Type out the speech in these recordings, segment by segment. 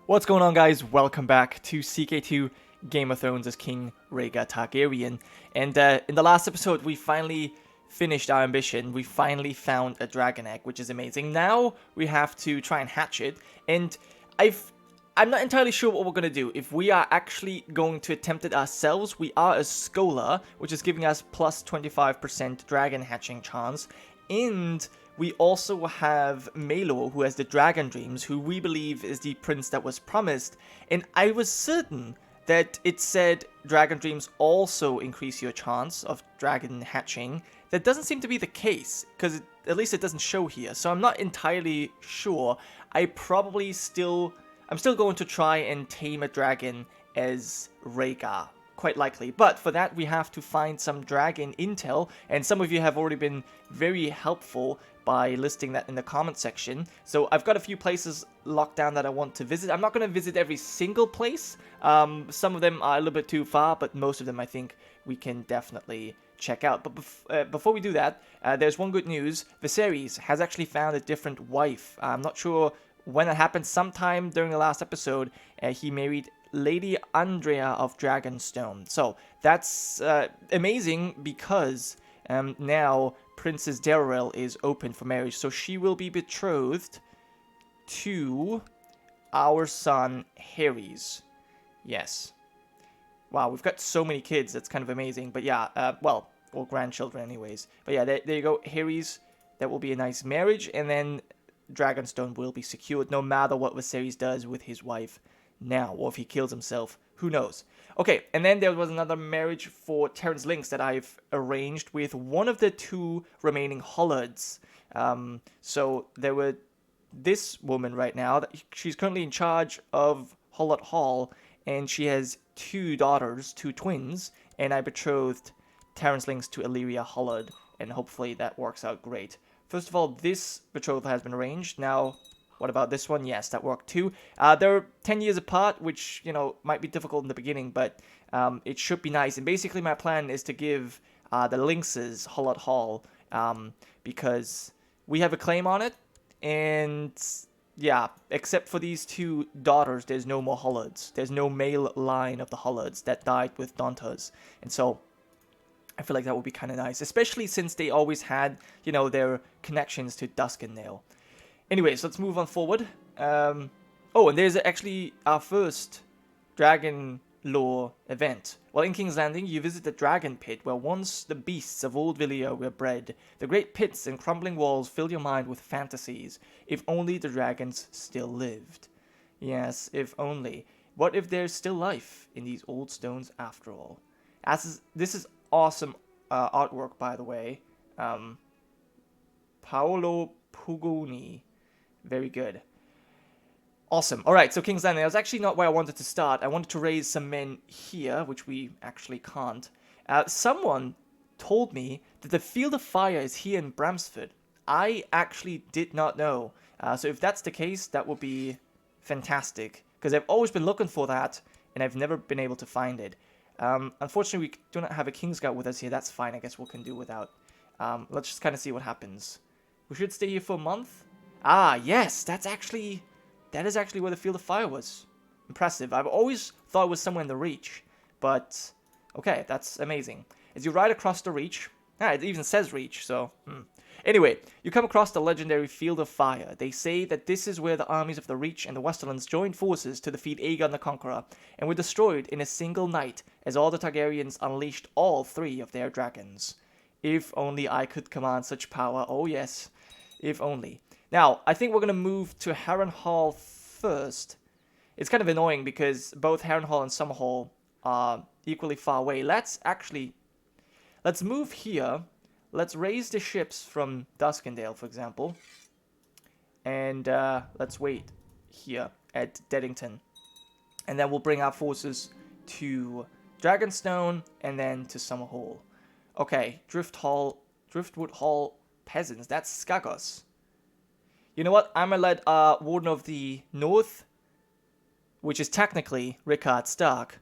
What's going on, guys? Welcome back to CK2 Game of Thrones as King Rhaegar Targaryen. And in the last episode, we finally finished our ambition. We finally found a dragon egg, which is amazing. Now we have to try and hatch it. And I'm not entirely sure what we're going to do. If we are actually going to attempt it ourselves, we are a scholar, which is giving us plus 25% dragon hatching chance. And we also have Maelor, who has the Dragon Dreams, who we believe is the prince that was promised. And I was certain that it said Dragon Dreams also increase your chance of dragon hatching. That doesn't seem to be the case, because at least it doesn't show here. So I'm not entirely sure. I'm still going to try and tame a dragon as Rhaegar. Quite likely, but for that we have to find some dragon intel, and some of you have already been very helpful by listing that in the comment section. So I've got a few places locked down that I want to visit. I'm not going to visit every single place. Some of them are a little bit too far, but most of them I think we can definitely check out. But before we do that, there's one good news. Viserys has actually found a different wife. I'm not sure when it happened. Sometime during the last episode, he married Lady Andrea of Dragonstone. So that's amazing, because now Princess Darrell is open for marriage. So she will be betrothed to our son Harry's. Yes. Wow, we've got so many kids. That's kind of amazing. But yeah, well, or grandchildren anyways. But yeah, there you go. Harry's, that will be a nice marriage. And then Dragonstone will be secured no matter what Viserys does with his wife now, or if he kills himself, who knows. Okay, and then there was another marriage for Terrence Lynx that I've arranged with one of the two remaining Hollards. So there were this woman right now, she's currently in charge of Hollard Hall, and she has two daughters, two twins, and I betrothed Terrence Lynx to Illyria Hollard, and hopefully that works out great. First of all, this betrothal has been arranged. Now, what about this one? Yes, that worked too. They're 10 years apart, which, you know, might be difficult in the beginning, but it should be nice. And basically my plan is to give the Lynxes Hollard Hall, because we have a claim on it. And yeah, except for these two daughters, there's no more Hollards. There's no male line of the Hollards that died with Dantas. And so I feel like that would be kind of nice, especially since they always had, you know, their connections to Duskendale. Anyways, let's move on forward. Oh, and there's actually our first Dragonlore event. While in King's Landing, you visit the Dragon Pit, where once the beasts of Old Villia were bred. The great pits and crumbling walls fill your mind with fantasies. If only the dragons still lived. Yes, if only. What if there's still life in these old stones after all? This is awesome artwork, by the way. Paolo Pugoni. Very good. Awesome. Alright, so King's Landing. That was actually not where I wanted to start. I wanted to raise some men here, which we actually can't. Someone told me that the Field of Fire is here in Bramsford. I actually did not know. So if that's the case, that would be fantastic, because I've always been looking for that, and I've never been able to find it. Unfortunately, we do not have a Kingsguard with us here. That's fine. I guess we can do without. Let's just kind of see what happens. We should stay here for a month. Ah, yes, that is actually where the Field of Fire was. Impressive. I've always thought it was somewhere in the Reach, but okay, that's amazing. As you ride across the Reach, it even says Reach, so Anyway, you come across the legendary Field of Fire. They say that this is where the armies of the Reach and the Westerlands joined forces to defeat Aegon the Conqueror, and were destroyed in a single night as all the Targaryens unleashed all three of their dragons. If only I could command such power. Oh yes, if only. Now, I think we're going to move to Harrenhal first. It's kind of annoying because both Harrenhal and Summerhall are equally far away. Let's move here. Let's raise the ships from Duskendale, for example. And let's wait here at Deddington. And then we'll bring our forces to Dragonstone and then to Summerhall. Okay, Driftwood Hall Peasants. That's Skagos. You know what? I'm going to let Warden of the North, which is technically Rickard Stark,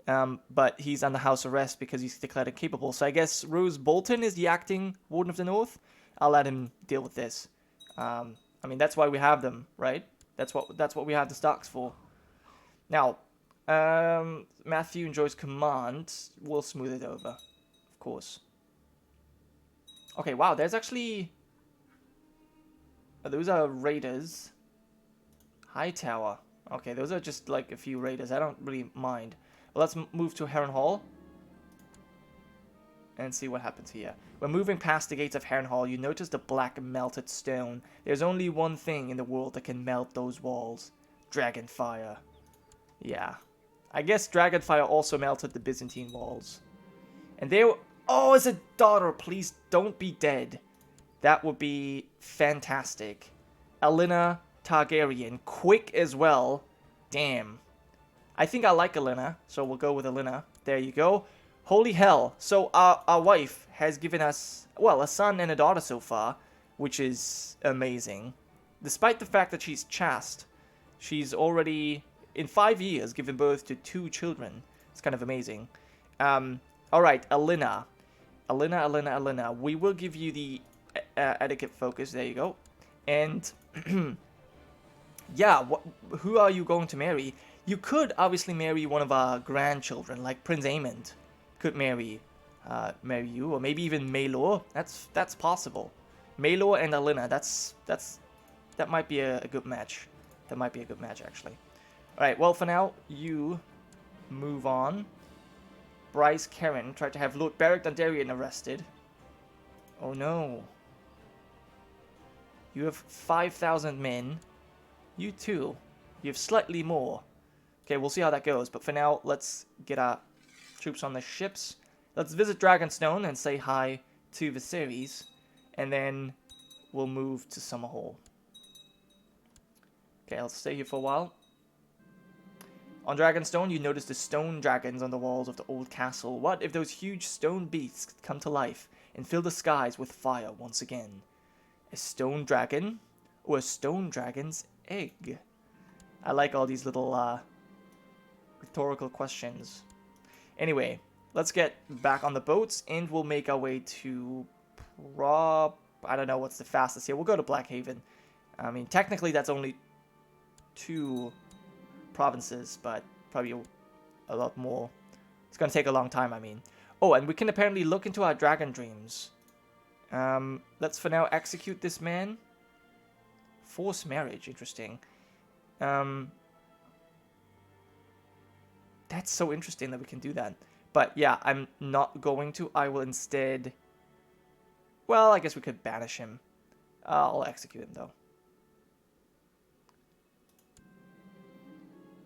but he's under house arrest because he's declared incapable. So I guess Rose Bolton is the acting Warden of the North. I'll let him deal with this. I mean, that's why we have them, right? That's what we have the Starks for. Now, Matthew enjoys command. We'll smooth it over, of course. Okay, wow, there's actually... those are raiders. Hightower. Okay, those are just like a few raiders. I don't really mind. Well, let's move to Harrenhal and see what happens here. When moving past the gates of Harrenhal, you notice the black melted stone. There's only one thing in the world that can melt those walls. Dragonfire. Yeah. I guess Dragonfire also melted the Byzantine walls. And they were... Oh, it's a daughter. Please don't be dead. That would be fantastic. Rhaegar Targaryen. Quick as well. Damn. I think I like Rhaegar, so we'll go with Rhaegar. There you go. Holy hell. So our wife has given us, well, a son and a daughter so far, which is amazing. Despite the fact that she's chaste, she's already, in 5 years, given birth to 2 children. It's kind of amazing. Alright, Rhaegar. Rhaegar. We will give you the etiquette focus. There you go. And, yeah, who are you going to marry? You could obviously marry one of our grandchildren, like Prince Aemond could marry you, or maybe even Maelor. That's possible. Maelor and Rhaegar. That might be a good match. That might be a good match, actually. All right. Well, for now, you move on. Bryce Karen tried to have Lord Beric Dondarrion arrested. Oh no. You have 5,000 men. You too. You have slightly more. Okay, we'll see how that goes. But for now, let's get our troops on the ships. Let's visit Dragonstone and say hi to Viserys. And then we'll move to Summerhall. Okay, I'll stay here for a while. On Dragonstone, you notice the stone dragons on the walls of the old castle. What if those huge stone beasts come to life and fill the skies with fire once again? A stone dragon? Or a stone dragon's egg? I like all these little rhetorical questions. Anyway, let's get back on the boats and we'll make our way to I don't know what's the fastest here. We'll go to Blackhaven. I mean, technically that's only 2 provinces, but probably a lot more. It's gonna take a long time, I mean. Oh, and we can apparently look into our dragon dreams. Let's for now execute this man. Forced marriage, interesting. That's so interesting that we can do that. But yeah, I'm not going to. I will instead... Well, I guess we could banish him. I'll execute him, though.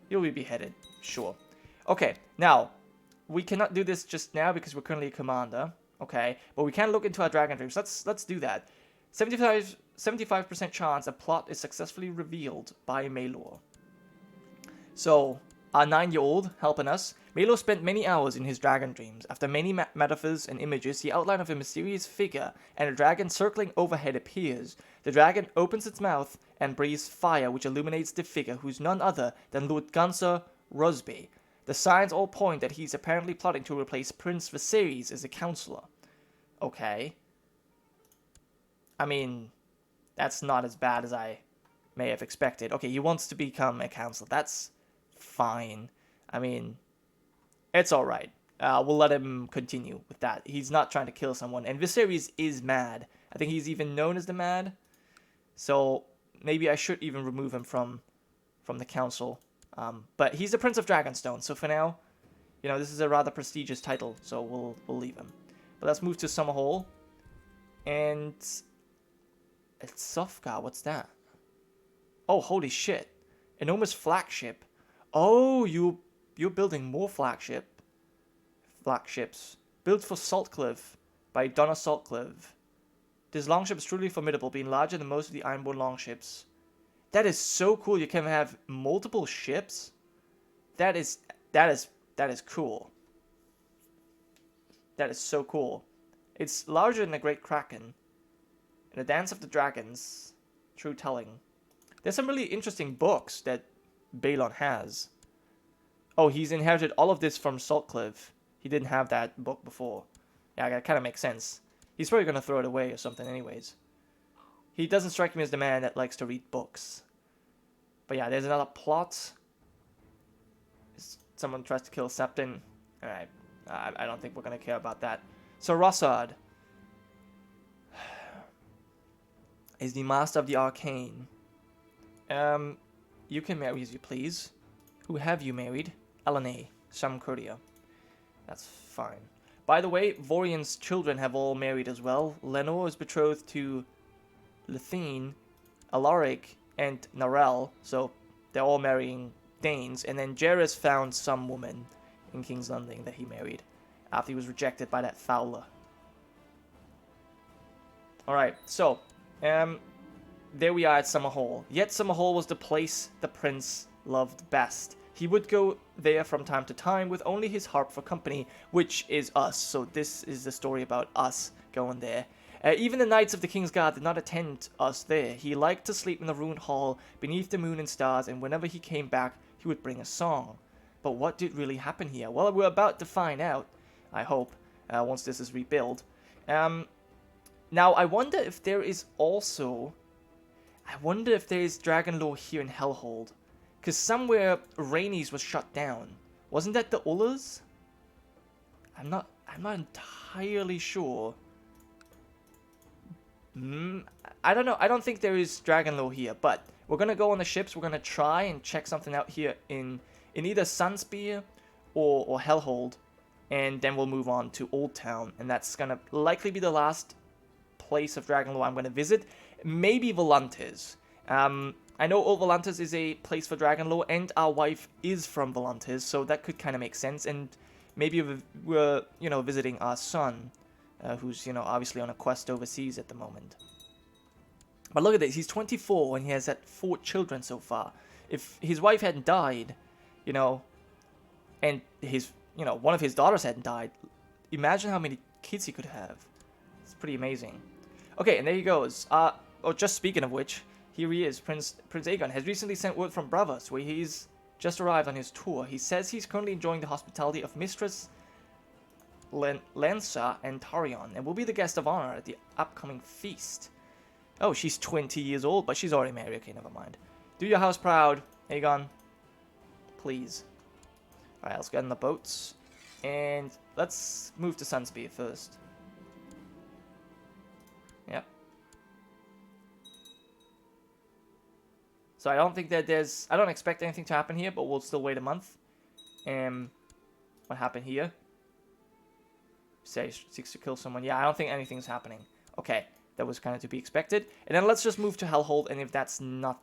He'll be beheaded. Sure. Okay, now, we cannot do this just now because we're currently a commander. Okay, but we can look into our dragon dreams. Let's do that. 75% chance a plot is successfully revealed by Maelor. So, our 9-year-old helping us. Maelor spent many hours in his dragon dreams. After many metaphors and images, the outline of a mysterious figure and a dragon circling overhead appears. The dragon opens its mouth and breathes fire, which illuminates the figure, who's none other than Lord Gunser Rosby. The signs all point that he's apparently plotting to replace Prince Viserys as a counselor. Okay. I mean, that's not as bad as I may have expected. Okay, he wants to become a counselor. That's fine. I mean, it's alright. We'll let him continue with that. He's not trying to kill someone. And Viserys is mad. I think he's even known as the Mad. So maybe I should even remove him from the council. But he's the Prince of Dragonstone. So for now, you know, this is a rather prestigious title. So we'll leave him. But let's move to Summerhall. And it's Sofgar. What's that? Oh, holy shit. Enormous flagship. Oh, you're building more flagships. Built for Saltcliffe by Donna Saltcliffe. This longship is truly formidable, being larger than most of the Ironborn longships. That is so cool. You can have multiple ships. That is cool. That is so cool. It's larger than the Great Kraken. And the Dance of the Dragons. True telling. There's some really interesting books that Balon has. Oh, he's inherited all of this from Saltcliffe. He didn't have that book before. Yeah, that kind of makes sense. He's probably going to throw it away or something anyways. He doesn't strike me as the man that likes to read books. But yeah, there's another plot. Someone tries to kill Septon. Alright. I don't think we're going to care about that. So Rossard is the Master of the Arcane. You can marry as you please. Who have you married? Elene, Shamkurdia. That's fine. By the way, Vorian's children have all married as well. Lenore is betrothed to Lethene, Alaric, and Narelle, so they're all marrying Danes. And then Jairus found some woman in King's Landing that he married after he was rejected by that Fowler. Alright, so, there we are at Summerhall. Yet Summerhall was the place the prince loved best. He would go there from time to time with only his harp for company, which is us. So this is the story about us going there. Even the knights of the King's Guard did not attend us there. He liked to sleep in the ruined hall beneath the moon and stars, and whenever he came back, he would bring a song. But what did really happen here? Well, we're about to find out, I hope, once this is rebuilt. Now, I wonder if there is also... I wonder if there is Dragonlore here in Hellhold. Because somewhere Rhaenys was shut down. Wasn't that the Ullars? I'm not entirely sure. I don't know. I don't think there is Dragonlore here, but we're gonna go on the ships. We're gonna try and check something out here in either Sunspear or Hellhold, and then we'll move on to Old Town, and that's gonna likely be the last place of Dragonlore I'm gonna visit. Maybe Volantis. I know Old Volantis is a place for Dragonlore, and our wife is from Volantis, so that could kind of make sense. And maybe we're visiting our son, who's obviously on a quest overseas at the moment. But look at this, he's 24 and he has had 4 children so far. If his wife hadn't died, and his one of his daughters hadn't died, imagine how many kids he could have. It's pretty amazing. Okay, and there he goes. Just speaking of which, here he is. Prince Aegon has recently sent word from Bravos, where he's just arrived on his tour. He says he's currently enjoying the hospitality of Mistress Lensa and Tarion, and will be the guest of honor at the upcoming feast. Oh, she's 20 years old, but she's already married. Okay, never mind. Do your house proud, Aegon. Please. Alright, let's get in the boats. And let's move to Sunspear first. Yep. So I don't think that I don't expect anything to happen here, but we'll still wait a month. What happened here? Say seeks to kill someone. Yeah, I don't think anything's happening. Okay, that was kind of to be expected. And then let's just move to Hellhold, and if that's not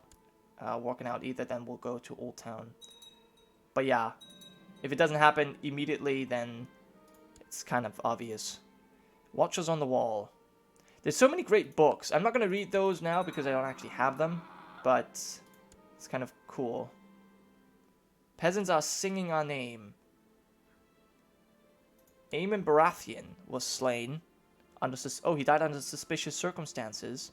working out either, then we'll go to Old Town. But yeah, if it doesn't happen immediately, then it's kind of obvious. Watchers on the Wall. There's so many great books. I'm not going to read those now because I don't actually have them, but it's kind of cool. Peasants are singing our name. Aemon Baratheon was slain under he died under suspicious circumstances.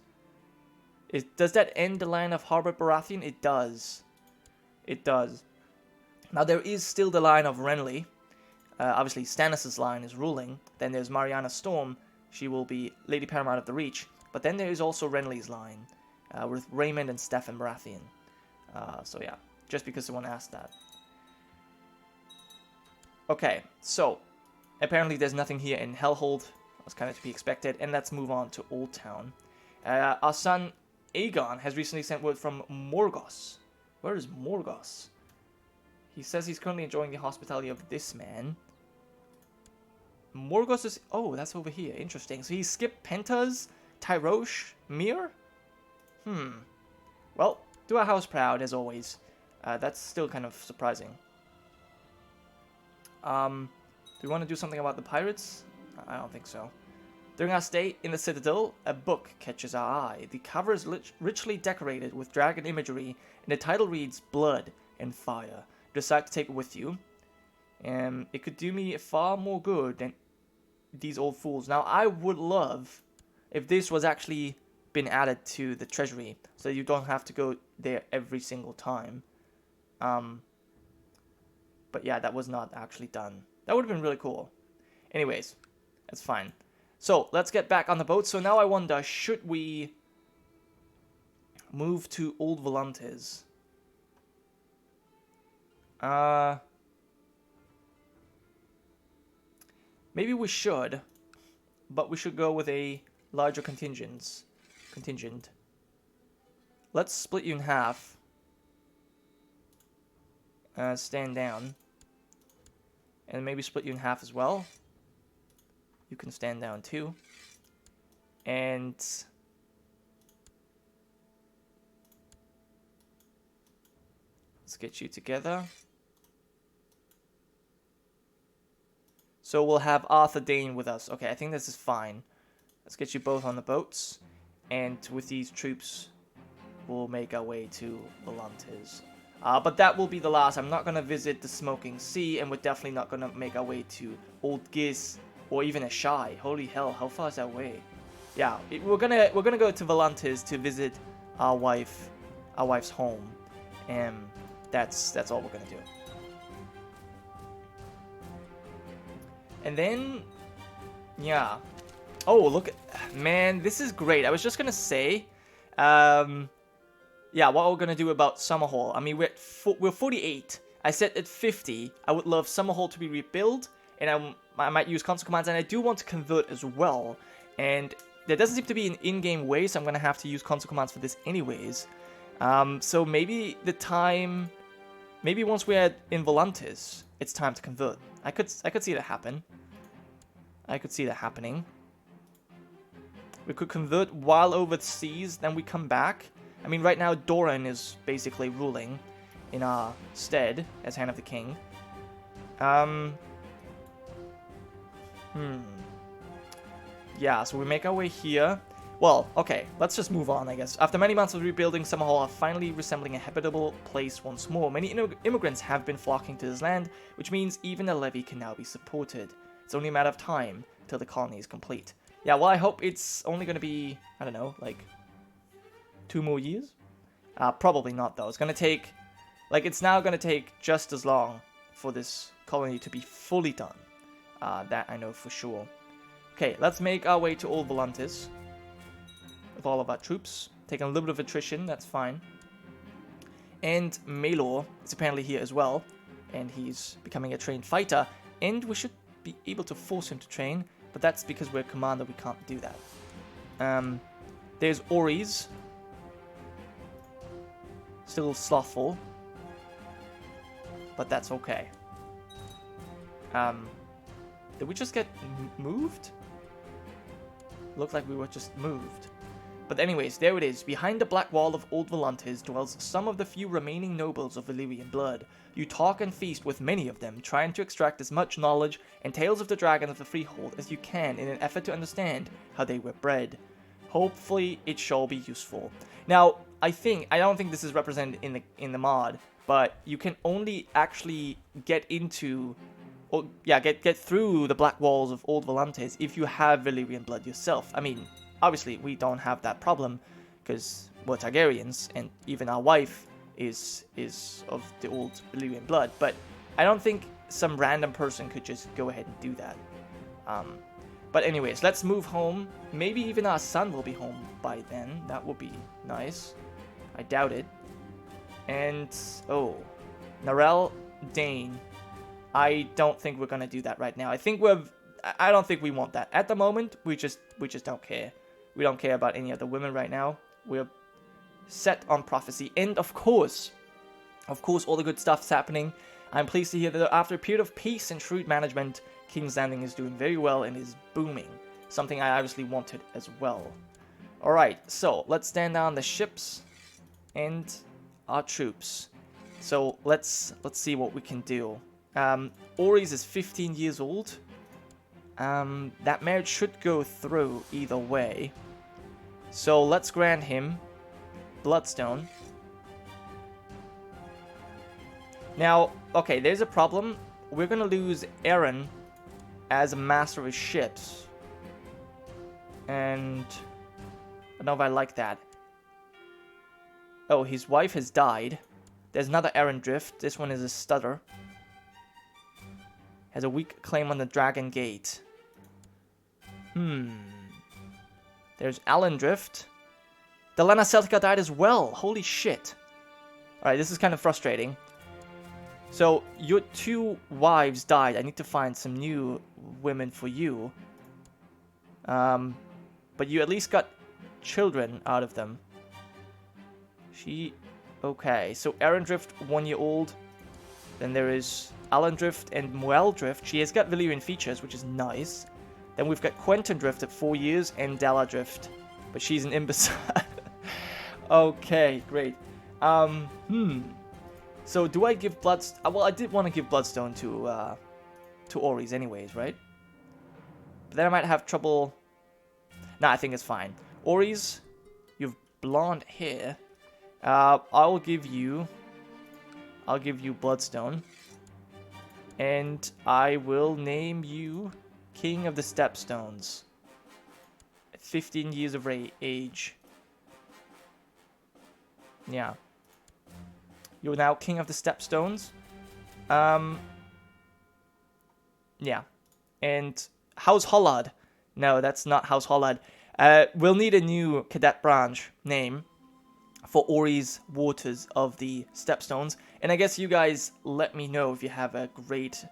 Does that end the line of Harbor Baratheon? It does. It does. Now there is still the line of Renly. Obviously Stannis' line is ruling. Then there's Mariana Storm. She will be Lady Paramount of the Reach. But then there is also Renly's line with Raymond and Steffan Baratheon. So yeah, just because someone asked that. Okay, so apparently there's nothing here in Hellhold. That's kind of to be expected. And let's move on to Old Town. Our son Aegon has recently sent word from Morgos. Where is Morgos? He says he's currently enjoying the hospitality of this man. Morgos is... Oh, that's over here. Interesting. So he skipped Pentas, Tyrosh, Mir? Well, do our house proud, as always. That's still kind of surprising. Do we want to do something about the pirates? I don't think so. During our stay in the Citadel, a book catches our eye. The cover is richly decorated with dragon imagery, and the title reads Blood and Fire. Decide to take it with you. It could do me far more good than these old fools. Now, I would love if this was actually been added to the treasury, so you don't have to go there every single time. But yeah, that was not actually done. That would have been really cool. Anyways, that's fine. So, let's get back on the boat. So now I wonder, should we move to Old Volantis? Maybe we should, but we should go with a larger contingent. Let's split you in half. Stand down. And maybe split you in half as well. You can stand down too. And let's get you together. So we'll have Arthur Dane with us. Okay, I think this is fine. Let's get you both on the boats. And with these troops, we'll make our way to Volantis. But that will be the last. I'm not going to visit the Smoking Sea, and we're definitely not going to make our way to Old Giz or even Ashai. Holy hell, how far is that away? Yeah, we're gonna go to Volantis to visit our wife's home, and that's all we're gonna do. And then, yeah. Oh, look, man, this is great. I was just gonna say, yeah, what we're gonna do about Summerhall. I mean, we're 48. I said at 50, I would love Summerhall to be rebuilt, and I might use console commands, and I do want to convert as well. And there doesn't seem to be an in-game way, so I'm gonna have to use console commands for this anyways. So maybe maybe once we're in Volantis, it's time to convert. I could see that happen. I could see that happening. We could convert while over the seas, then we come back. I mean, right now Doran is basically ruling in our stead as Hand of the King. Yeah, so we make our way here. Well, okay, let's just move on, I guess. After many months of rebuilding, Summerhall are finally resembling a habitable place once more. Many immigrants have been flocking to this land, which means even a levy can now be supported. It's only a matter of time till the colony is complete. Yeah, well, I hope it's only going to be, I don't know, like 2 more years? Probably not, though. It's going to take, like, it's now going to take just as long for this colony to be fully done. That I know for sure. Okay, let's make our way to Old Volantis with all of our troops. Taking a little bit of attrition, that's fine. And Maelor is apparently here as well, and he's becoming a trained fighter, and we should be able to force him to train, but that's because we're a commander, we can't do that. There's Orys. Still slothful, but that's okay. Did we just get moved? Looked like we were just moved. But anyways, there it is. Behind the black wall of Old Volantis dwells some of the few remaining nobles of Valyrian blood. You talk and feast with many of them, trying to extract as much knowledge and tales of the dragon of the Freehold as you can in an effort to understand how they were bred. Hopefully, it shall be useful. Now, I don't think this is represented in the mod, but you can only actually get into, or yeah, get through the black walls of Old Volantis if you have Valyrian blood yourself. I mean, obviously we don't have that problem because we're Targaryens, and even our wife is of the old Valyrian blood. But I don't think some random person could just go ahead and do that. But anyways, let's move home. Maybe even our son will be home by then. That would be nice. I doubt it. And, oh, Narelle Dane. I don't think we're gonna do that right now. I don't think we want that. At the moment, we just don't care. We don't care about any other women right now. We're set on prophecy. And of course, all the good stuff's happening. I'm pleased to hear that after a period of peace and shrewd management, King's Landing is doing very well and is booming. Something I obviously wanted as well. Alright, so let's stand down the ships and our troops. So let's see what we can do. Orys is 15 years old. That marriage should go through either way. So let's grant him Bloodstone. Now, okay, there's a problem. We're gonna lose Aaron as a master of his ships. And I don't know if I like that. Oh, his wife has died. There's another Aaron Drift. This one is a stutter. Has a weak claim on the Dragon Gate. There's Alan Drift. The Lena Celtica died as well. Holy shit. Alright, this is kind of frustrating. So, your 2 wives died. I need to find some new women for you. But you at least got children out of them. Okay, so Arrendrift, 1-year-old. Then there is Allendrift and Mueldrift. She has got Valyrian features, which is nice. Then we've got Quentin Drift at 4 years and Daladrift. But she's an imbecile. Okay, great. So do I give Bloodstone? Well, I did want to give Bloodstone to Orys anyways, right? But then I might have trouble. Nah, I think it's fine. Orys, you have blonde hair. I'll give you Bloodstone. And I will name you King of the Stepstones. 15 years of age. Yeah. You're now King of the Stepstones. Yeah. And House Hollard. No, that's not House Hollard. We'll need a new cadet branch name for Orys Waters of the Stepstones. And I guess you guys let me know if you have a great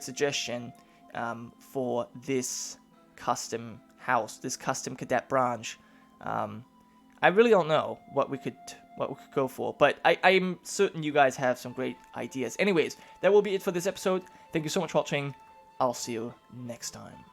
suggestion for this custom house, this custom cadet branch. I really don't know what we could go for, but I'm certain you guys have some great ideas. Anyways, that will be it for this episode. Thank you so much for watching. I'll see you next time.